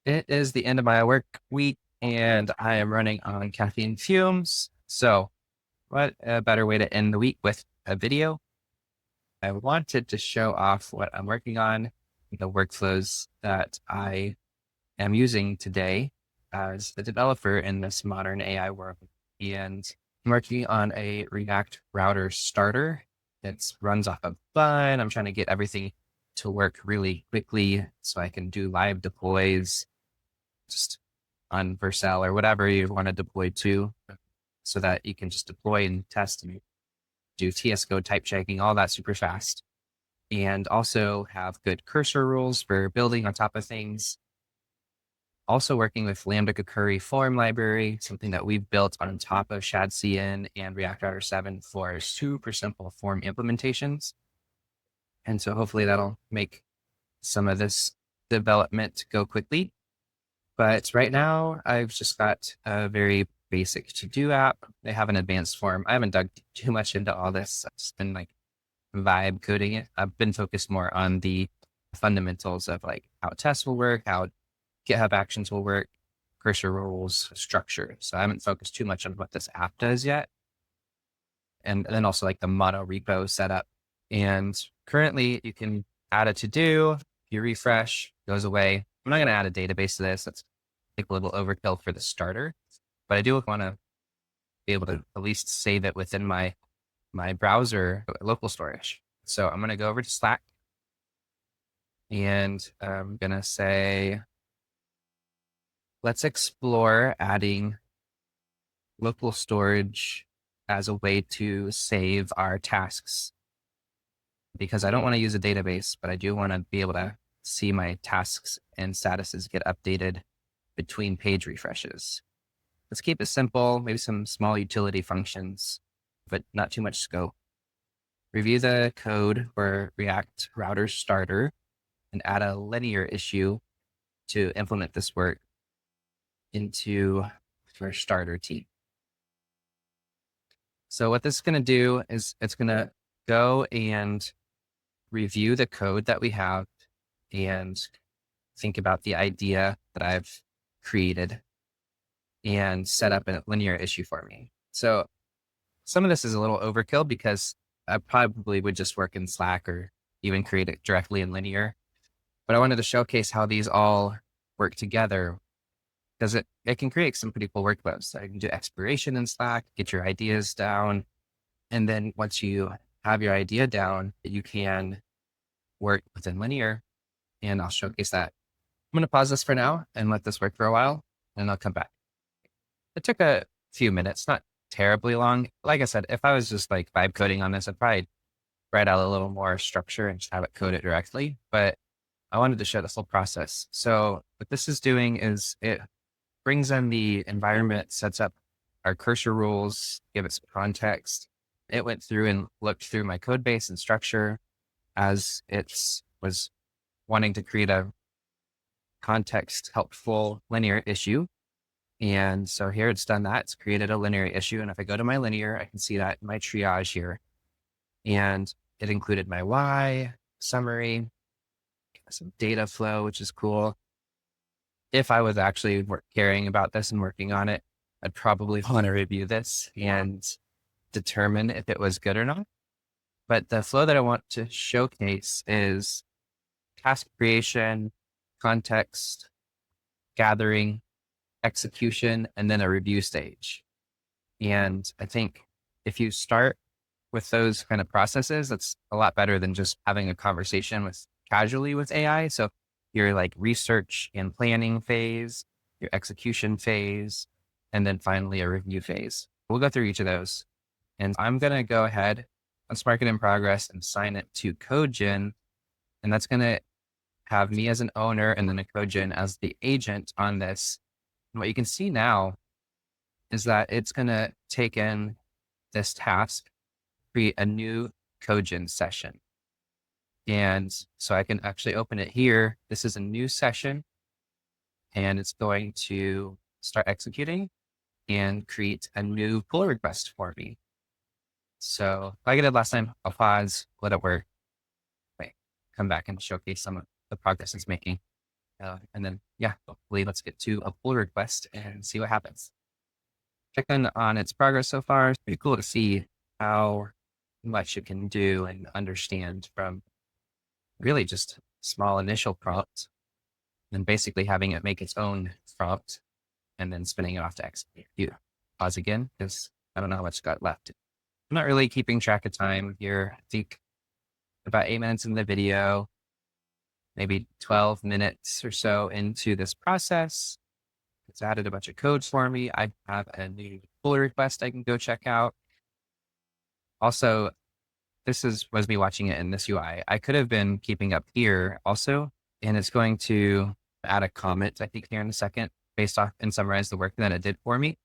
It is the end of my work week and I am running on caffeine fumes. So, what a better way to end the week with a video? I wanted to show off what I'm working on, the workflows that I am using today as a developer in this modern AI world. And I'm working on a React router starter that runs off of Bun. I'm trying to get everything to work really quickly so I can do live deploys just on Vercel or whatever you want to deploy to, so that you can just deploy and test and do TS code type checking, all that super fast. And also have good cursor rules for building on top of things. Also working with Lambda Curry form library, something that we've built on top of ShadCN and React Router 7 for super simple form implementations. And so hopefully that'll make some of this development go quickly. But right now, I've just got a very basic to-do app. They have an advanced form. I haven't dug too much into all this. I've just been like vibe coding it. I've been focused more on the fundamentals of like how tests will work, how GitHub actions will work, cursor rules, structure. So I haven't focused too much on what this app does yet. And then also like the mono repo setup. And currently you can add a to-do, you refresh, goes away. I'm not going to add a database to this. That's like a little overkill for the starter, but I do want to be able to at least save it within my browser local storage. So I'm going to go over to Slack and I'm going to say, let's explore adding local storage as a way to save our tasks, because I don't want to use a database, but I do want to be able to see my tasks and statuses get updated between page refreshes. Let's keep it simple, maybe some small utility functions, but not too much scope. Review the code for React router starter and add a linear issue to implement this work into our starter team. So what this is going to do is it's going to go and review the code that we have and think about the idea that I've created and set up a linear issue for me. So some of this is a little overkill because I probably would just work in Slack or even create it directly in Linear. But I wanted to showcase how these all work together, because it can create some pretty cool workflows. So you can do expiration in Slack, get your ideas down. And then once you have your idea down, you can work within Linear, and I'll showcase that. I'm going to pause this for now and let this work for a while, and I'll come back. It took a few minutes, not terribly long. Like I said, if I was just like vibe coding on this, I'd probably write out a little more structure and just have it code it directly. But I wanted to show this whole process. So what this is doing is it brings in the environment, sets up our cursor rules, give it some context. It went through and looked through my code base and structure as it was wanting to create a context helpful linear issue. And so here it's done that. It's created a linear issue. And if I go to my linear, I can see that in my triage here. And it included my why, summary, some data flow, which is cool. If I was actually caring about this and working on it, I'd probably want to review this and determine if it was good or not. But the flow that I want to showcase is task creation, context, gathering, execution, and then a review stage. And I think if you start with those kind of processes, that's a lot better than just having a conversation casually with AI. So your like research and planning phase, your execution phase, and then finally a review phase. We'll go through each of those. And I'm going to go ahead, let's mark it in progress and assign it to Codegen. And that's going to have me as an owner and then a Codegen as the agent on this. And what you can see now is that it's going to take in this task, create a new Codegen session. And so I can actually open it here. This is a new session, and it's going to start executing and create a new pull request for me. So like I did last time, I'll pause, let it work, wait, come back and showcase some of the progress it's making. And then, yeah, hopefully let's get to a pull request and see what happens. Checking on its progress so far. It's pretty cool to see how much it can do and understand from really just small initial prompts and basically having it make its own prompt and then spinning it off to execute. Pause again because I don't know how much got left. I'm not really keeping track of time here. I think about 8 minutes in the video, maybe 12 minutes or so into this process. It's added a bunch of code for me. I have a new pull request I can go check out. Also, was me watching it in this UI. I could have been keeping up here also, and it's going to add a comment, I think, here in a second, based off and summarize the work that it did for me.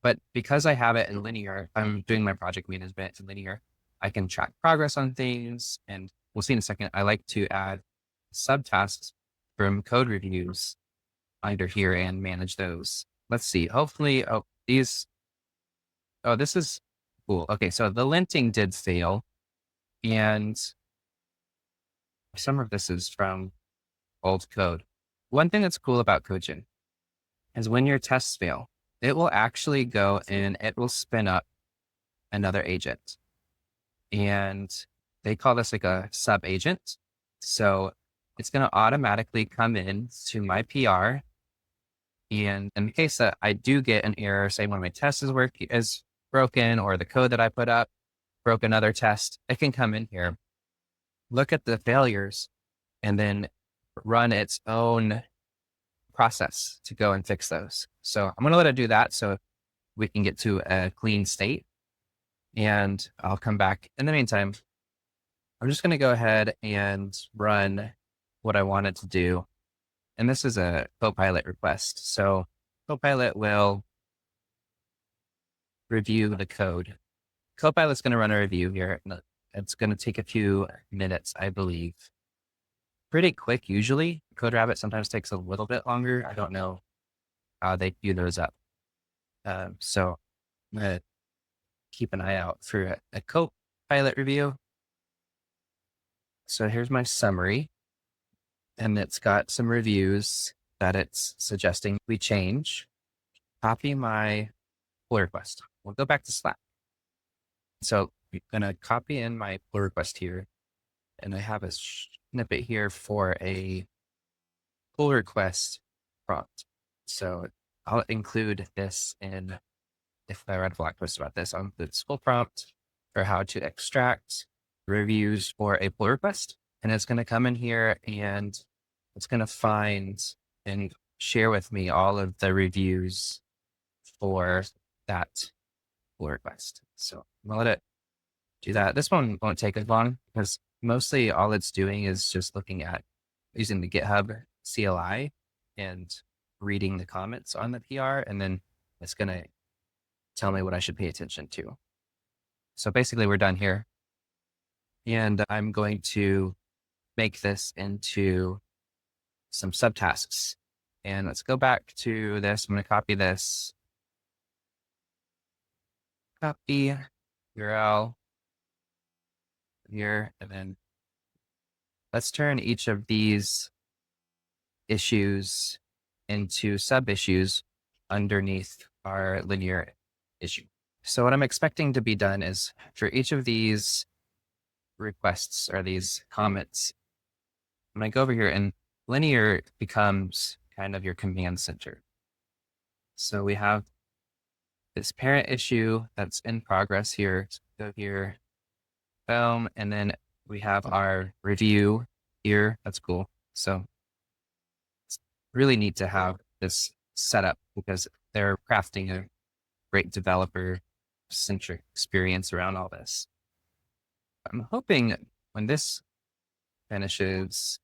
But because I have it in linear, I'm doing my project management in linear, I can track progress on things. And we'll see in a second, I like to add subtasks from code reviews under here and manage those. Let's see. Hopefully, this is cool. Okay, so the linting did fail. And some of this is from old code. One thing that's cool about Codegen is when your tests fail, it will actually go and it will spin up another agent. And they call this like a sub agent. So it's going to automatically come in to my PR. And in the case that I do get an error, say one of my tests is broken or the code that I put up broke another test, it can come in here, look at the failures, and then run its own process to go and fix those. So I'm going to let it do that so we can get to a clean state. And I'll come back. In the meantime, I'm just going to go ahead and run what I wanted to do. And this is a Copilot request. So Copilot will review the code. Copilot's going to run a review here. It's going to take a few minutes, I believe. Pretty quick, usually. CodeRabbit sometimes takes a little bit longer. I don't know how they do those up. So I'm going to keep an eye out for a Copilot review. So here's my summary. And it's got some reviews that it's suggesting we change. Copy my pull request. We'll go back to Slack. So I'm going to copy in my pull request here. And I have a snippet here for a pull request prompt. So I'll include this in, if I write a blog post about this, I'll include this full prompt for how to extract reviews for a pull request. And it's going to come in here and it's going to find and share with me all of the reviews for that pull request. So I'm going to let it do that. This one won't take as long because mostly all it's doing is just looking at using the GitHub CLI and reading the comments on the PR. And then it's going to tell me what I should pay attention to. So basically we're done here. And I'm going to make this into some subtasks. And let's go back to this. I'm going to copy this. Copy URL here. And then let's turn each of these issues into sub issues underneath our linear issue. So what I'm expecting to be done is for each of these requests or these comments, I'm going to go over here and linear becomes kind of your command center. So we have this parent issue that's in progress here. So go here, boom, and then we have our review here. That's cool. So it's really neat to have this set up because they're crafting a great developer-centric experience around all this. I'm hoping when this finishes,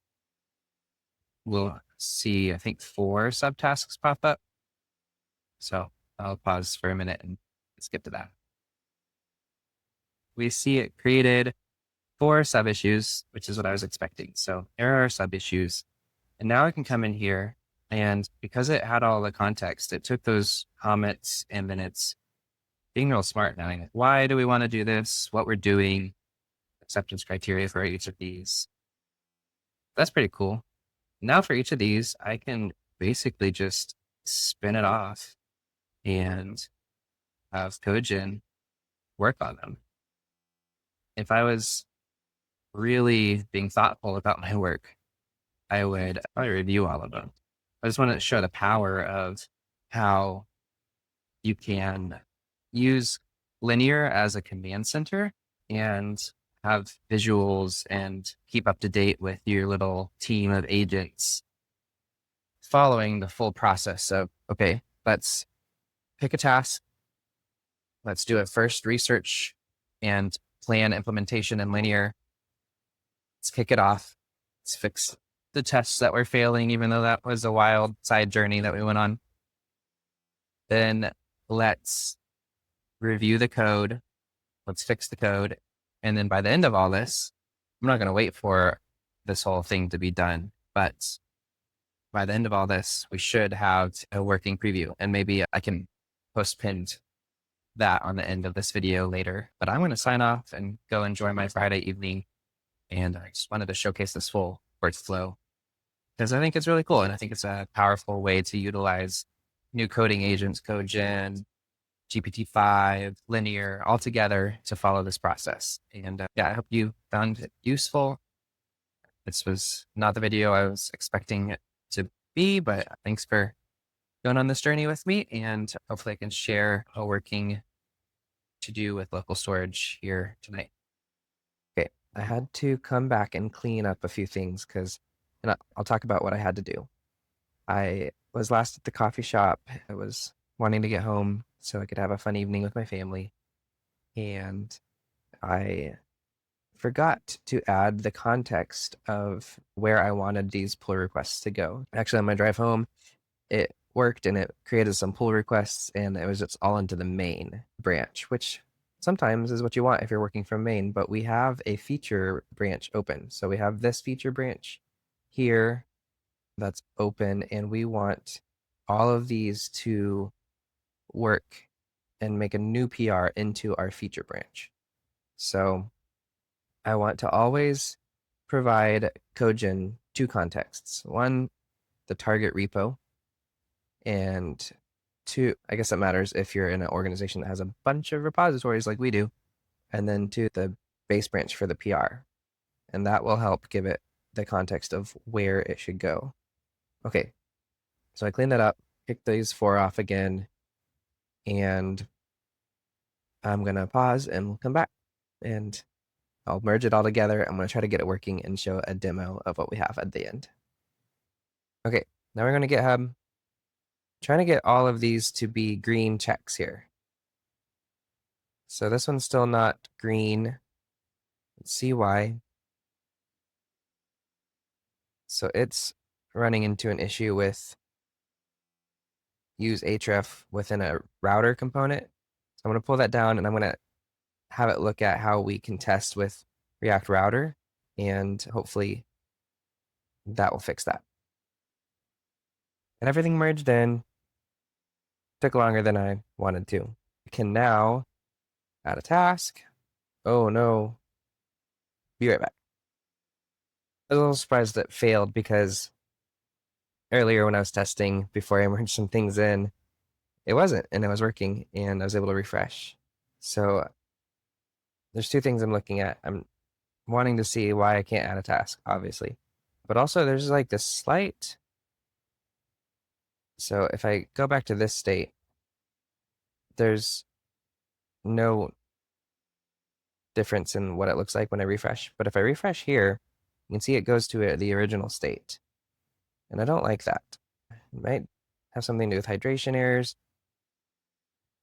we'll see, I think, 4 subtasks pop up. So I'll pause for a minute and skip to that. We see it created 4 sub issues, which is what I was expecting. So there are sub issues. And now I can come in here and because it had all the context, it took those comments and then it's being real smart now. Why do we want to do this? What we're doing, acceptance criteria for each of these. That's pretty cool. Now for each of these, I can basically just spin it off and have Codegen work on them. If I was really being thoughtful about my work, I would probably review all of them. I just want to show the power of how you can use Linear as a command center and have visuals and keep up to date with your little team of agents following the full process of, okay, let's pick a task. Let's do a first research and plan implementation in Linear. Let's kick it off. Let's fix the tests that were failing, even though that was a wild side journey that we went on. Then let's review the code. Let's fix the code. And then by the end of all this, I'm not going to wait for this whole thing to be done, but by the end of all this, we should have a working preview, and maybe I can post-pin that on the end of this video later. But I'm going to sign off and go enjoy my Friday evening. And I just wanted to showcase this full workflow because I think it's really cool. And I think it's a powerful way to utilize new coding agents, Codegen, GPT-5, Linear, all together to follow this process. And yeah, I hope you found it useful. This was not the video I was expecting it to be, but thanks for going on this journey with me. And hopefully I can share a working to-do with local storage here tonight. Okay, I had to come back and clean up a few things because I'll talk about what I had to do. I was last at the coffee shop. I was wanting to get home so I could have a fun evening with my family. And I forgot to add the context of where I wanted these pull requests to go. Actually, on my drive home, it worked and it created some pull requests, and it was just all into the main branch, which sometimes is what you want if you're working from main, but we have a feature branch open. So we have this feature branch here that's open, and we want all of these to work and make a new PR into our feature branch. So I want to always provide Codegen two contexts. One, the target repo, and two, I guess it matters if you're in an organization that has a bunch of repositories like we do, and then two, the base branch for the PR. And that will help give it the context of where it should go. Okay, so I cleaned that up, picked these four off again, and I'm going to pause and we'll come back and I'll merge it all together. I'm going to try to get it working and show a demo of what we have at the end. Okay, now we're going to GitHub. Trying to get all of these to be green checks here. So this one's still not green. Let's see why. So it's running into an issue with use href within a router component. So I'm going to pull that down and I'm going to have it look at how we can test with React Router, and hopefully that will fix that. And everything merged in. Took longer than I wanted to. I can now add a task. Oh no. Be right back. I was a little surprised that it failed because earlier when I was testing before I merged some things in, it wasn't, and it was working, and I was able to refresh. So there's two things I'm looking at. I'm wanting to see why I can't add a task, obviously. But also there's like this slight. So if I go back to this state, there's no difference in what it looks like when I refresh. But if I refresh here, you can see it goes to the original state. And I don't like that. It might have something to do with hydration errors.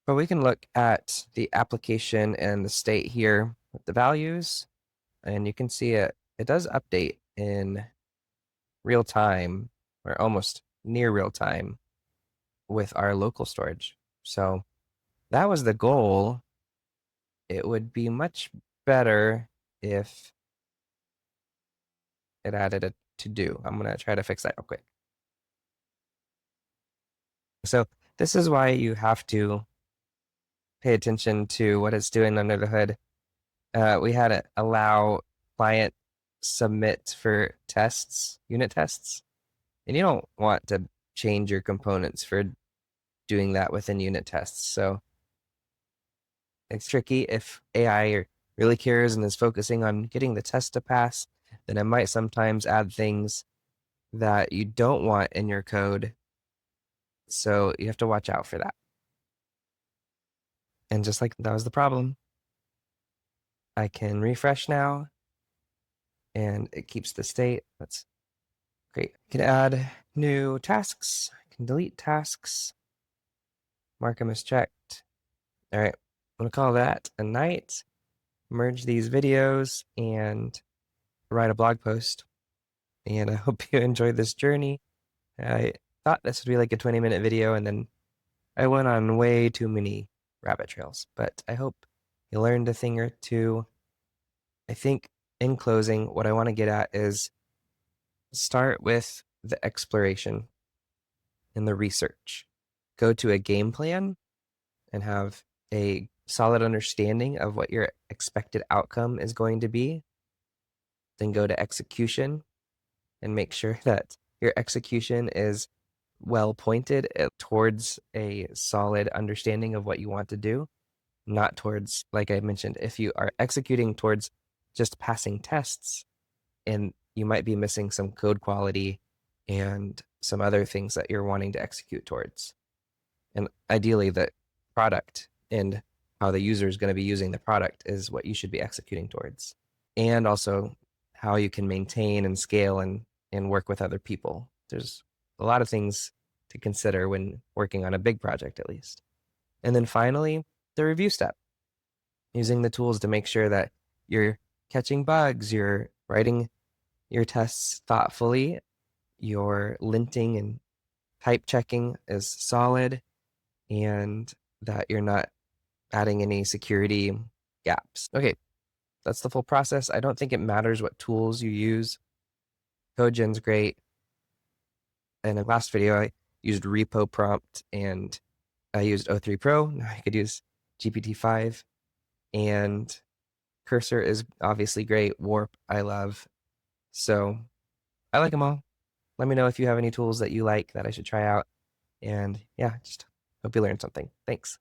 But we can look at the application and the state here with the values. And you can see it does update in real time, or almost near real time, with our local storage. So that was the goal. It would be much better if it added a to-do. I'm going to try to fix that real quick. So this is why you have to pay attention to what it's doing under the hood. We had it allow client submit for tests, unit tests. And you don't want to change your components for doing that within unit tests. So it's tricky. If AI really cares and is focusing on getting the test to pass, then it might sometimes add things that you don't want in your code. So you have to watch out for that. And just like that was the problem, I can refresh now and it keeps the state. That's great. I can add new tasks. I can delete tasks, mark them as checked. All right, I'm gonna call that a night, merge these videos and write a blog post. And I hope you enjoyed this journey. I thought this would be like a 20-minute video, and then I went on way too many rabbit trails, but I hope you learned a thing or two. I think in closing, what I want to get at is start with the exploration and the research. Go to a game plan and have a solid understanding of what your expected outcome is going to be. Then go to execution and make sure that your execution is well pointed towards a solid understanding of what you want to do, not towards, like I mentioned, if you are executing towards just passing tests, and you might be missing some code quality and some other things that you're wanting to execute towards. And ideally, the product and how the user is going to be using the product is what you should be executing towards. And also how you can maintain and scale and work with other people. There's a lot of things to consider when working on a big project, at least. And then finally, the review step, using the tools to make sure that you're catching bugs, you're writing your tests thoughtfully, your linting and type checking is solid, and that you're not adding any security gaps. Okay, that's the full process. I don't think it matters what tools you use. Codegen's great. In the last video, I used repo prompt and I used O3 Pro. Now I could use GPT-5, and Cursor is obviously great. Warp, I love. So I like them all. Let me know if you have any tools that you like that I should try out. And yeah, just hope you learned something. Thanks.